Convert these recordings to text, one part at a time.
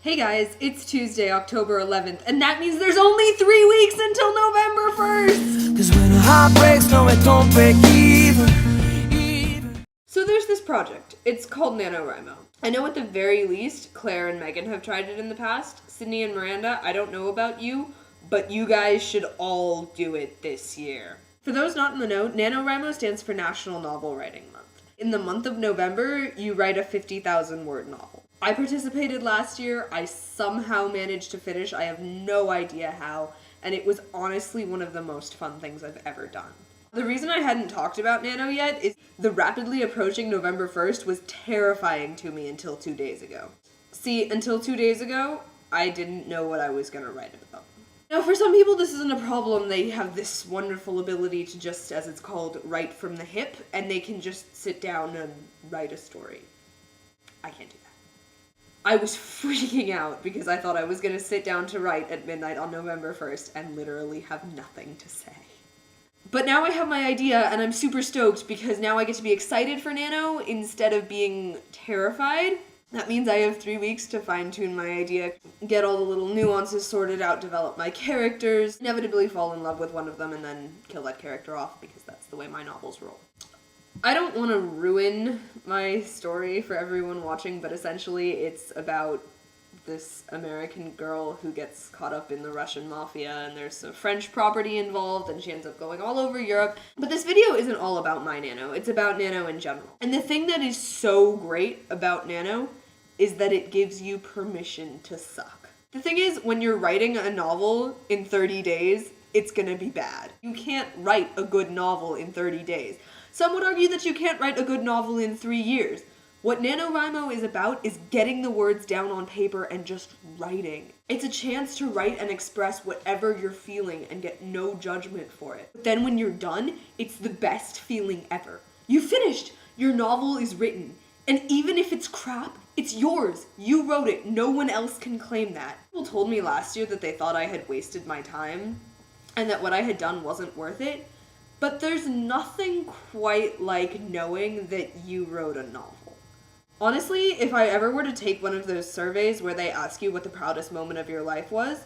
Hey guys, it's Tuesday, October 11th, and that means there's only 3 weeks until November 1st! 'Cause when a heart breaks, no it don't break even. So there's this project. It's called NaNoWriMo. I know at the very least, Claire and Megan have tried it in the past. Sydney and Miranda, I don't know about you, but you guys should all do it this year. For those not in the know, NaNoWriMo stands for National Novel Writing Month. In the month of November, you write a 50,000 word novel. I participated last year, I somehow managed to finish, I have no idea how, and it was honestly one of the most fun things I've ever done. The reason I hadn't talked about Nano yet is the rapidly approaching November 1st was terrifying to me until 2 days ago. See, until 2 days ago, I didn't know what I was gonna write about. Now, for some people, this isn't a problem. They have this wonderful ability to just, as it's called, write from the hip, and they can just sit down and write a story. I can't do that. I was freaking out because I thought I was gonna sit down to write at midnight on November 1st and literally have nothing to say. But now I have my idea, and I'm super stoked because now I get to be excited for Nano instead of being terrified. That means I have 3 weeks to fine-tune my idea, get all the little nuances sorted out, develop my characters, inevitably fall in love with one of them, and then kill that character off because that's the way my novels roll. I don't want to ruin my story for everyone watching, but essentially it's about this American girl who gets caught up in the Russian mafia, and there's some French property involved, and she ends up going all over Europe. But this video isn't all about my Nano, it's about Nano in general. And the thing that is so great about Nano is that it gives you permission to suck. The thing is, when you're writing a novel in 30 days, it's gonna be bad. You can't write a good novel in 30 days. Some would argue that you can't write a good novel in 3 years. What NaNoWriMo is about is getting the words down on paper and just writing. It's a chance to write and express whatever you're feeling and get no judgment for it. But then when you're done, it's the best feeling ever. You finished! Your novel is written. And even if it's crap, it's yours. You wrote it. No one else can claim that. People told me last year that they thought I had wasted my time and that what I had done wasn't worth it. But there's nothing quite like knowing that you wrote a novel. Honestly, if I ever were to take one of those surveys where they ask you what the proudest moment of your life was,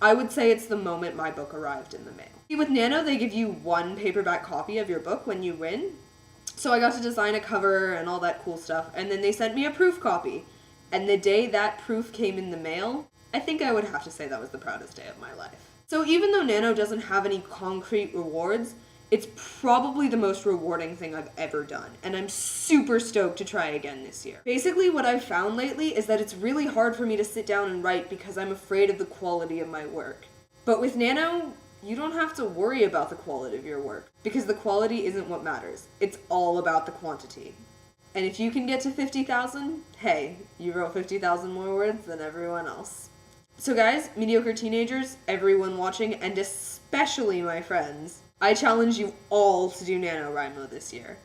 I would say it's the moment my book arrived in the mail. See, with Nano, they give you one paperback copy of your book when you win. So I got to design a cover and all that cool stuff, and then they sent me a proof copy. And the day that proof came in the mail, I think I would have to say that was the proudest day of my life. So even though Nano doesn't have any concrete rewards, it's probably the most rewarding thing I've ever done, and I'm super stoked to try again this year. Basically, what I've found lately is that it's really hard for me to sit down and write because I'm afraid of the quality of my work. But with Nano, you don't have to worry about the quality of your work, because the quality isn't what matters. It's all about the quantity. And if you can get to 50,000, hey, you wrote 50,000 more words than everyone else. So guys, mediocre teenagers, everyone watching, and especially my friends, I challenge you all to do NaNoWriMo this year.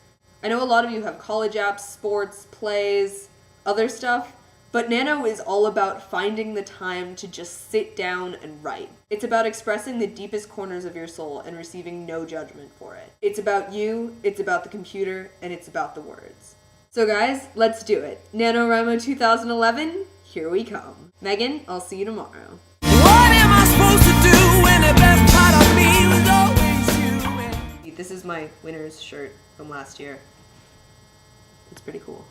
I know a lot of you have college apps, sports, plays, other stuff, but Nano is all about finding the time to just sit down and write. It's about expressing the deepest corners of your soul and receiving no judgment for it. It's about you, it's about the computer, and it's about the words. So guys, let's do it. NaNoWriMo 2011, here we come. Megan, I'll see you tomorrow. What am I supposed to do when the best part of me was always you? This is my winner's shirt from last year. It's pretty cool.